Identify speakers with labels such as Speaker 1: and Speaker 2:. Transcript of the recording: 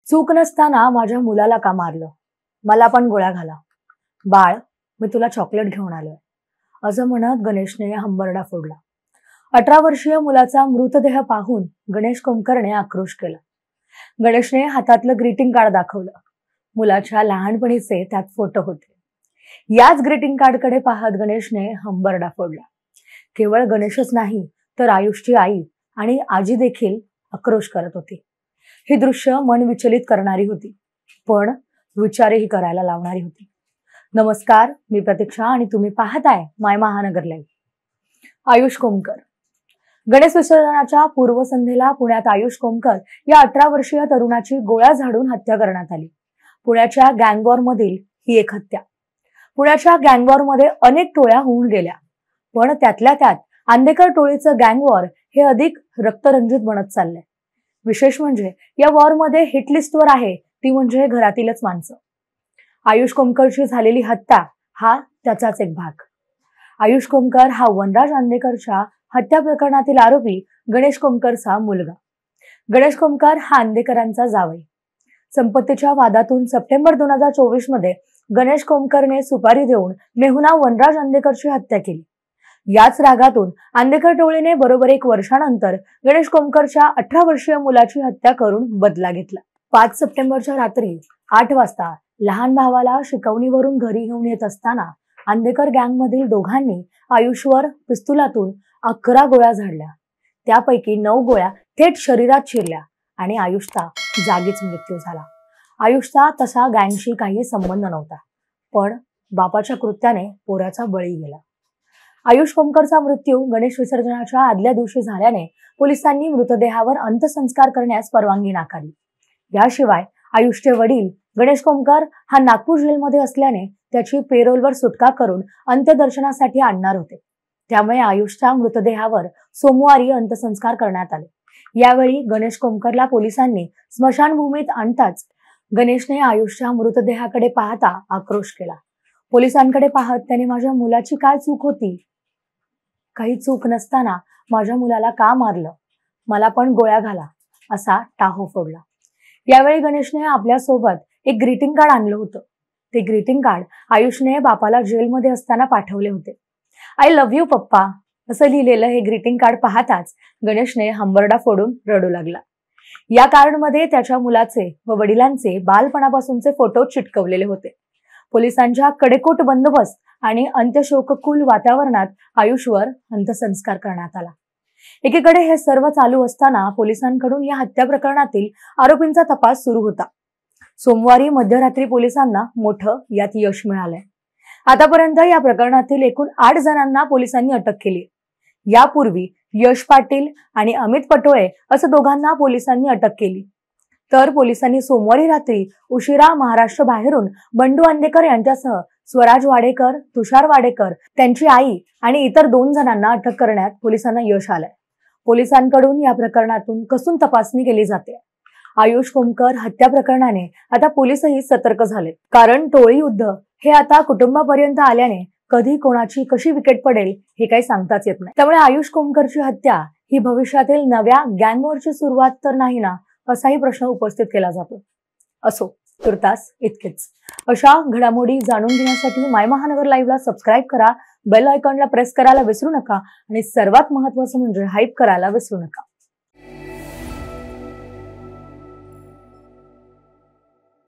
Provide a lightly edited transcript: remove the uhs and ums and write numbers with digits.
Speaker 1: चूक नसताना माझ्या मुलाला का मारलं? मला पण गोळ्या घाला. बाळ, मी तुला चॉकलेट घेऊन आलोय, असं म्हणत गणेशने हंबरडा फोडला. 18 वर्षीय मुलाचा मृतदेह पाहून गणेश कोमकरने आक्रोश केला. गणेशने हातातलं ग्रीटिंग कार्ड दाखवलं. मुलाच्या लहानपणीचे त्यात फोटो होते. याच ग्रीटिंग कार्डकडे पाहत गणेशने हंबरडा फोडला. केवळ गणेशच नाही तर आयुषची आई आणि आजी देखील आक्रोश करत होती. ही दृश्य मन विचलित करणारी होती, पण विचारही करायला लावणारी होती. नमस्कार, मी प्रतीक्षा आणि तुम्ही पाहताय माय महानगर लाईव्ह. आयुष कोमकर. गणेश विसर्जनाच्या पूर्वसंध्येला पुण्यात आयुष कोमकर या 18 वर्षीय तरुणाची गोळ्या झाडून हत्या करण्यात आली. पुण्याच्या गँगवॉर मधील ही एक हत्या. पुण्याच्या गँगवॉर मध्ये अनेक टोळ्या होऊन गेल्या, पण त्यातल्या त्यात आंदेकर टोळीचं गँगवॉर हे अधिक रक्तरंजित बनत चाललंय. विशेष म्हणजे या वॉर मध्ये हिट लिस्टवर आहे ती म्हणजे घरातीलच माणसं. आयुष कोमकरची झालेली हत्या हा त्याचाच एक भाग. आयुष कोमकर हा वनराज आंदेकरच्या हत्या प्रकरणातील आरोपी गणेश कोमकरचा मुलगा. गणेश कोमकर हा आंदेकरांचा जावई. संपत्तीच्या वादातून सप्टेंबर 2024 मध्ये गणेश कोमकरने सुपारी देऊन मेहुणा वनराज आंदेकरची हत्या केली. याच रागातून आंदेकर टोळीने बरोबर 1 वर्षानंतर गणेश कोमकरच्या 18 वर्षीय मुलाची हत्या करून बदला घेतला. 5 सप्टेंबरच्या रात्री 8 वाजता लहान भावाला शिकवणीवरून घरी घेऊन येत असताना आंदेकर गँगमधील दोघांनी आयुषवर पिस्तुलातून 11 गोळ्या झाडल्या. त्यापैकी 9 गोळ्या थेट शरीरात शिरल्या आणि आयुषचा जागीच मृत्यू झाला. आयुषचा तसा गँगशी काही संबंध नव्हता, पण बापाच्या कृत्याने पोराचा बळी गेला. आयुष कोमकरचा मृत्यू गणेश विसर्जनाच्या आदल्या दिवशी झाल्याने पोलिसांनी मृतदेहावर अंत्यसंस्कार करण्यास परवानगी नाकारली. याशिवाय आयुषचे वडील गणेश कोमकर हा नागपूर जेलमध्ये असल्याने त्याची पेरोलवर सुटका करून अंत्यदर्शनासाठी आणणार होते. त्यामुळे आयुषच्या मृतदेहावर सोमवारी अंत्यसंस्कार करण्यात आले. यावेळी गणेश कोमकरला पोलिसांनी स्मशानभूमीत आणताच गणेशने आयुषच्या मृतदेहाकडे पाहता आक्रोश केला. पोलिसांकडे पाहत त्याने माझ्या मुलाची काय चूक होती? काही चूक नसताना माझ्या मुलाला का मारलं? मला पण गोळ्या घाला, असा टाहो फोडला. यावेळी गणेशने आपल्या सोबत एक ग्रीटिंग कार्ड आणलं होतं. ते ग्रीटिंग कार्ड आयुषने बापाला जेलमध्ये असताना पाठवले होते. आय लव्ह यू पप्पा, असं लिहिलेलं हे ग्रीटिंग कार्ड पाहताच गणेशने हंबरडा फोडून रडू लागला. या कार्डमध्ये त्याच्या मुलाचे व वडिलांचे बालपणापासूनचे फोटो चिटकवलेले होते. पोलिसांच्या कडेकोट बंदोबस्त आणि अंत्यशोककुल वातावरणात आयुषवर अंत्यसंस्कार करण्यात आला. एकीकडे हे सर्व चालू असताना पोलिसांकडून या हत्या प्रकरणातील आरोपींचा तपास सुरू होता. सोमवारी मध्यरात्री पोलिसांना मोठं यात यश मिळालंय. आतापर्यंत या प्रकरणातील एकूण 8 जणांना पोलिसांनी अटक केली. यापूर्वी यश पाटील आणि अमित पटोळे असं दोघांना पोलिसांनी अटक केली. तर पोलिसांनी सोमवारी रात्री उशिरा महाराष्ट्र बाहेरून बंडू आंदेकर यांच्यासह स्वराज वाडेकर, तुषार वाडेकर, त्यांची आई आणि इतर 2 जणांना अटक करण्यात पोलिसांना यश आलंय. पोलिसांकडून या प्रकरणातून कसून तपासणी केली जाते. आयुष कोमकर हत्या प्रकरणाने आता पोलिसही सतर्क झाले, कारण टोळी युद्ध हे आता कुटुंबापर्यंत आल्याने कधी कोणाची कशी विकेट पडेल हे काही सांगताच येत नाही. त्यामुळे आयुष कोमकरची हत्या ही भविष्यातील नव्या गँगवॉरची सुरुवात तर नाही ना, असाही प्रश्न उपस्थित केला जातो. असो, तुर्तास इतकेच. अशा घडामोडी जाणून घेण्यासाठी माय महानगर लाईव्हला सबस्क्राईब करा, बेल आयकॉनला प्रेस करायला विसरू नका आणि सर्वात महत्त्वाचं म्हणजे हाईप करायला विसरू नका.